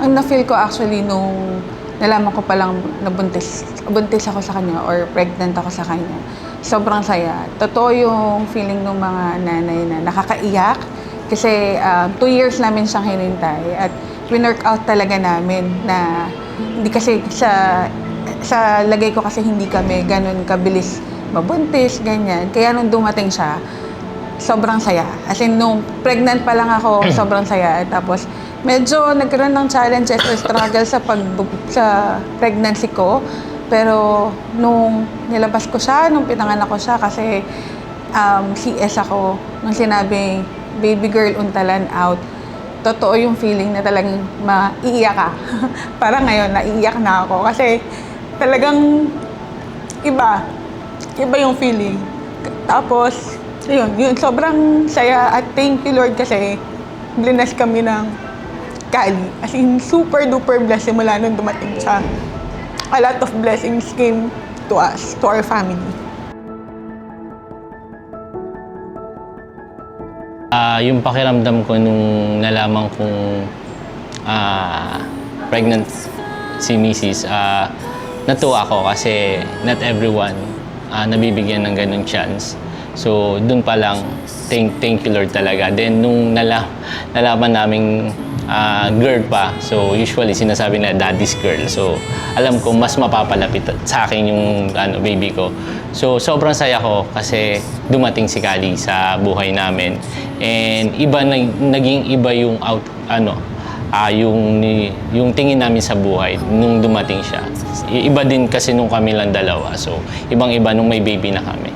Ang na-feel ko actually nung nalaman ko palang buntis ako sa kanya or pregnant ako sa kanya, sobrang saya. Totoo yung feeling ng mga nanay na nakakaiyak kasi 2 years namin siyang hinintay at winwork out talaga namin na hindi kasi sa lagay ko kasi hindi kami ganun kabilis mabuntis, ganyan. Kaya nung dumating siya, sobrang saya. As in, nung pregnant pa lang ako, sobrang saya. Tapos, medyo nagkaroon ng challenges or struggle sa pregnancy ko. Pero, nung nilabas ko siya, nung pinanganak ko siya, kasi CS ako, nung sinabing, baby girl, untalan out, totoo yung feeling na talagang maiiyak ka. Parang ngayon, naiiyak na ako. Kasi, talagang iba yung feeling. Tapos, yun, sobrang saya at thank you Lord kasi blinas kami ng Kali. As in, super duper blessed simula nung dumating siya. A lot of blessings came to us, to our family. Yung pakiramdam ko nung nalaman kong pregnant si Mrs. Natuwa ako kasi not everyone nabibigyan ng ganung chance. So, dun pa lang, thank you Lord talaga. Then, nung nalaman naming girl pa, so usually sinasabi na daddy's girl. So, alam ko mas mapapalapit sa akin yung baby ko. So, sobrang saya ko kasi dumating si Kali sa buhay namin. And naging iba yung yung tingin namin sa buhay nung dumating siya. Iba din kasi nung kami lang dalawa. So, ibang-iba nung may baby na kami.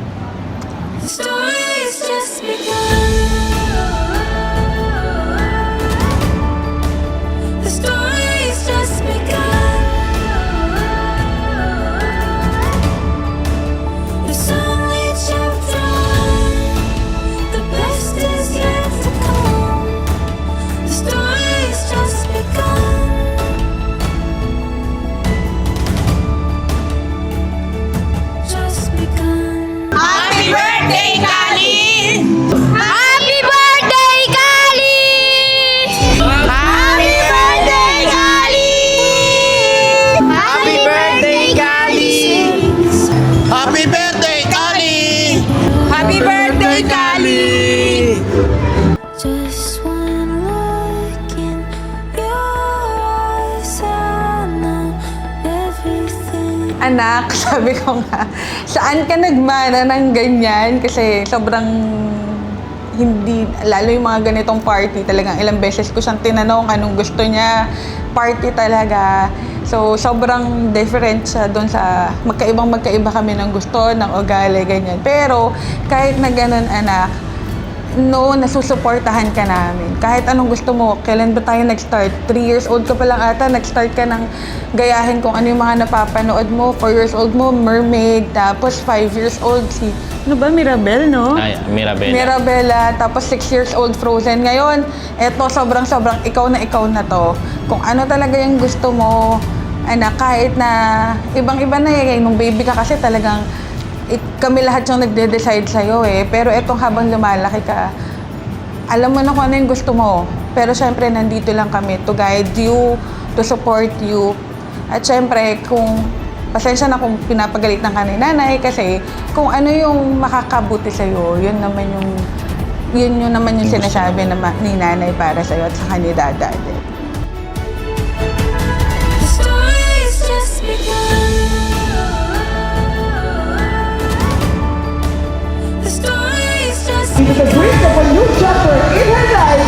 Anak, sabi ko nga, saan ka nagmana ng ganyan? Kasi sobrang hindi, lalo yung mga ganitong party, talagang ilang beses ko siyang tinanong anong gusto niya, party talaga. So, sobrang different siya doon sa magkaiba kami ng gusto, ng ugali, ganyan. Pero, kahit na ganun, anak, nasusuportahan ka namin. Kahit anong gusto mo, kailan ba tayo nag-start? 3 years old ka pa lang ata, nag-start ka ng gayahin kung ano yung mga napapanood mo. 4 years old mo, Mermaid. Tapos 5 years old Mirabel, no? Ay, Mirabela. Mirabela. Tapos 6 years old, Frozen. Ngayon, eto, sobrang ikaw na to. Kung ano talaga yung gusto mo, anak, kahit na ibang-iba na nung baby ka kasi talagang kami lahat yung nagde-decide sa'yo eh. Pero etong habang lumalaki ka, alam mo na kung ano yung gusto mo. Pero syempre, nandito lang kami to guide you, to support you. At syempre, pasensya na kung pinapagalitan ka ni nanay kasi kung ano yung makakabuti sa'yo, yun naman yung sinasabi ni nanay para sa'yo at saka ni dada din. To the brink of a new chapter in her life,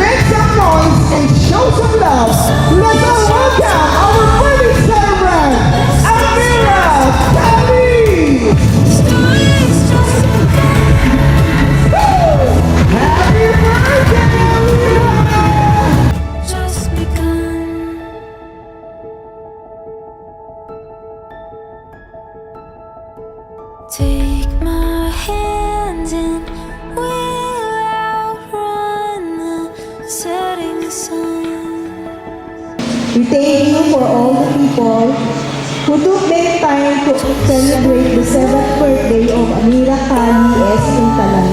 make some noise and show some love. Let's all welcome our wedding celebrant, Amira Kali! Happy birthday, Amira! Just begun. Take my hand and we'll outrun the setting sun. We thank you for all the people who took their time to celebrate the 7th birthday of Amira Kali S. Untalan.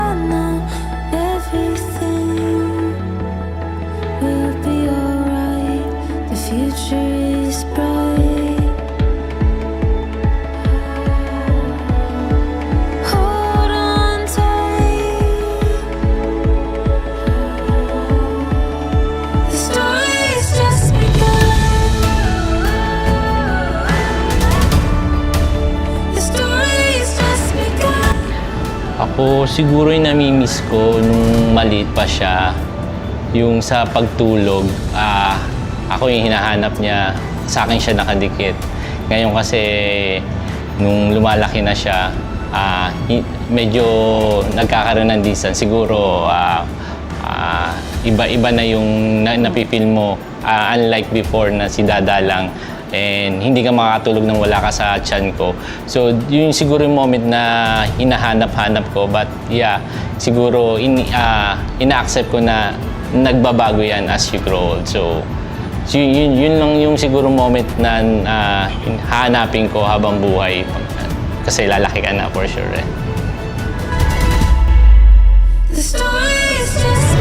I know everything will be alright. O siguro yung namimiss ko nung maliit pa siya, yung sa pagtulog, ako yung hinahanap niya, sa akin siya nakadikit. Ngayon kasi, nung lumalaki na siya, medyo nagkakaroon ng distance. Siguro, iba-iba na yung napipil mo. Unlike before na si Dada lang, and hindi ka makakatulog nang wala ka sa tiyan ko. So, yun siguro yung moment na hinahanap-hanap ko. But yeah, siguro ina-accept ko na nagbabago yan as you grow old. So, yun lang yung siguro moment na hahanapin ko habang buhay. Kasi lalaki ka na for sure. The story is just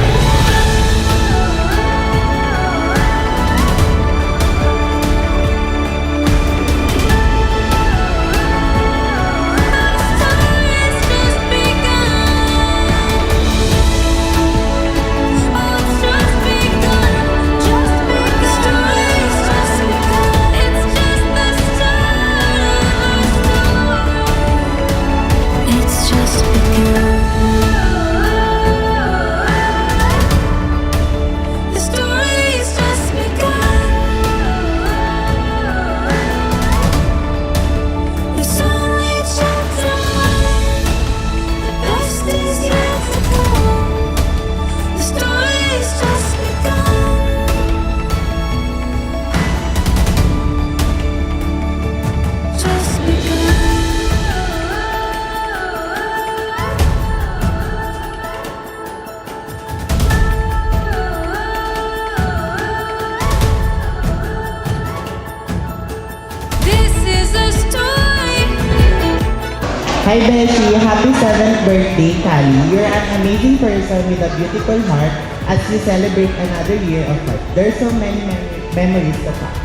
It's just begun. The story's just begun. There's only chapter one. The best is yet to come. The story's just begun. Just begun. This is a story. Hi Beshi, happy 7th birthday, Kali. You're an amazing person with a beautiful heart as you celebrate another year of life. There's so many memories to come.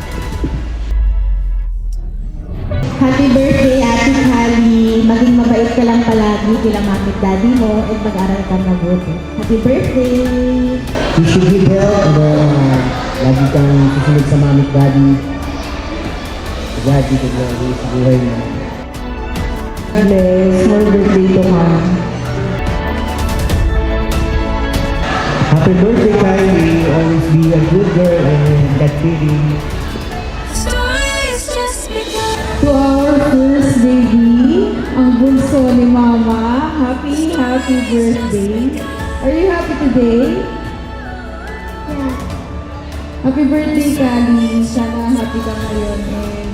Happy birthday, Ate Kali. Maging mabait ka lang palagi kila mami at daddy mo at mag-aral ka mabuti. Happy birthday! You should be health and lagi kang susunod sa mami at daddy. Daddy, daddy, sa buhay mo. Bless, more birthday to come. Happy birthday, Kylie. Always be a good girl and God feeling. The story's just begun. To our first baby, ang bunso ni Mama. Happy birthday. Are you happy today? Yeah. Happy birthday, Kali. Sana happy ka ngayon and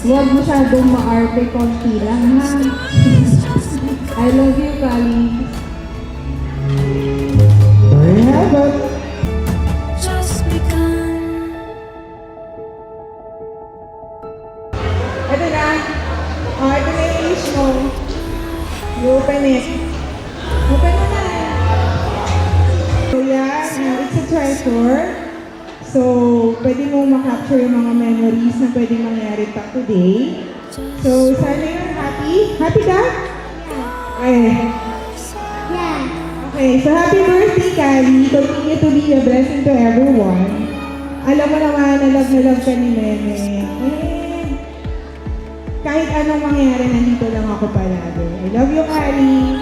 huwag masyadong maarte, konti lang, ha? I love you, Kali. There you have it. Just begun. Ito na. Ito na yung age mo. You open it. Open mo na. So yeah, it's a treasure. So, pwede mo makapture yung mga memories na pwede mangyari pa today. So, sana you're happy. Happy ka? Yeah. Okay, so happy birthday, Kali. Continue to be a blessing to everyone. Alam mo naman, na love ka ni Nene. And kahit anong mangyari, nandito lang ako palagi. I love you, Kali.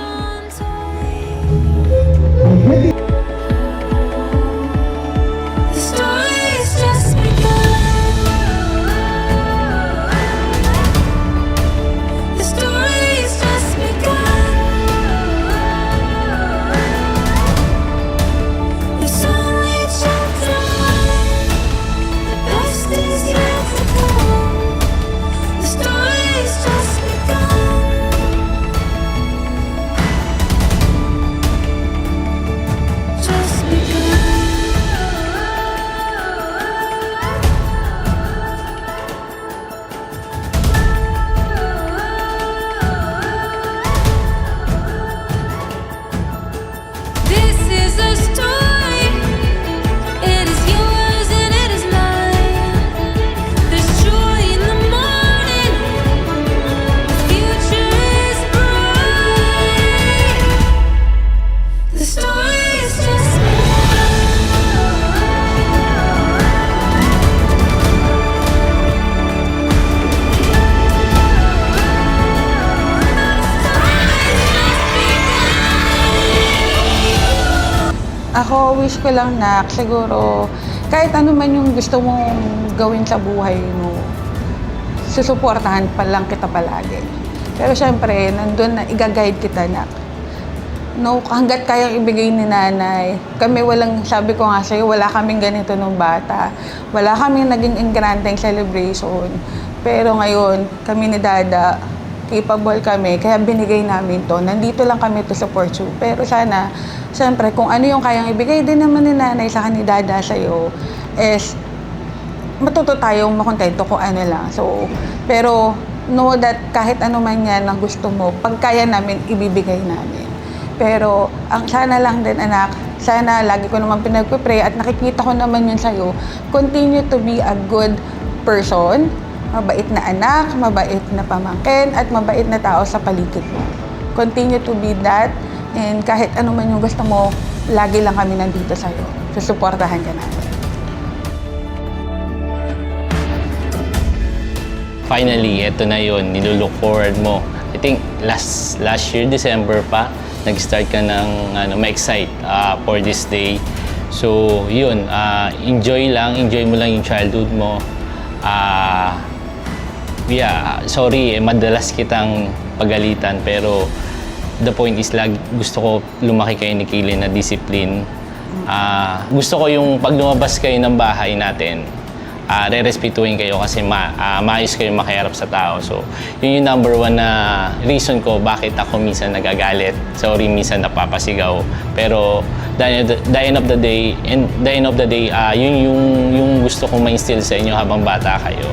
The story's just begun. The story's just begun. There's only chapter one. The best is yet to come. The story's just begun. Ako, wish ko lang na siguro kahit ano man yung gusto mong gawin sa buhay mo, susuportahan pa lang kita palagi. Pero syempre, nandun na i-guide kita na no, hanggat kayang ibigay ni nanay. Kami walang, sabi ko nga sa'yo, wala kaming ganito nung bata. Wala kaming naging engrandeng celebration. Pero ngayon, kami ni Dada, capable kami, kaya binigay namin to. Nandito lang kami to support you. Pero sana, siyempre, kung ano yung kayang ibigay din naman ni nanay sa ni Dada sa'yo, is matuto tayong makontento kung ano lang. So, pero know that kahit ano man yan ang gusto mo, pag kaya namin, ibibigay namin. Pero, ang sana lang din, anak, sana lagi ko naman pinagpipray at nakikita ko naman yun sa'yo, continue to be a good person, mabait na anak, mabait na pamangkin, at mabait na tao sa paligid mo. Continue to be that, and kahit ano man yung gusto mo, lagi lang kami nandito sa'yo. Susuportahan ka namin. Finally, eto na yun, nilulook forward mo. I think last year, December pa, nag-start ka ng ma-excite for this day. So, yun, enjoy mo lang yung childhood mo. Sorry, madalas kitang pagalitan, pero the point is, gusto ko lumaki kayo ni Kaylin na discipline. Gusto ko yung pag lumabas kayo ng bahay natin, re-respetuhin kayo kasi maayos kayo makiharap sa tao. So, yun yung number one na reason ko bakit ako minsan nagagalit. Sorry, minsan napapasigaw. Pero, the end of the day, yun yung gusto kong ma-instill sa inyo habang bata kayo.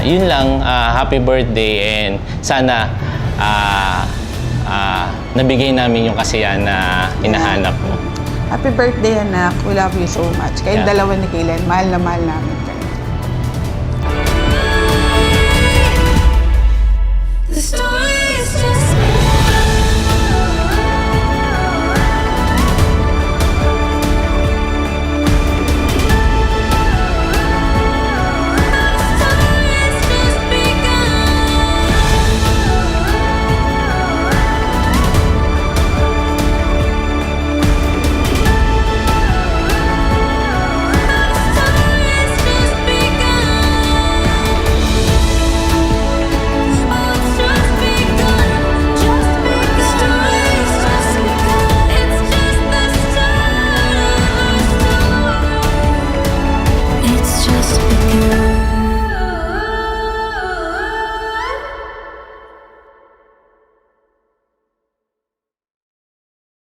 Yun lang, happy birthday, and sana nabigay namin yung kasiyahan na hinahanap mo. Happy birthday, anak. We love you so much. Kayong Yeah. dalawa ni Kaylen, mahal na mahal namin.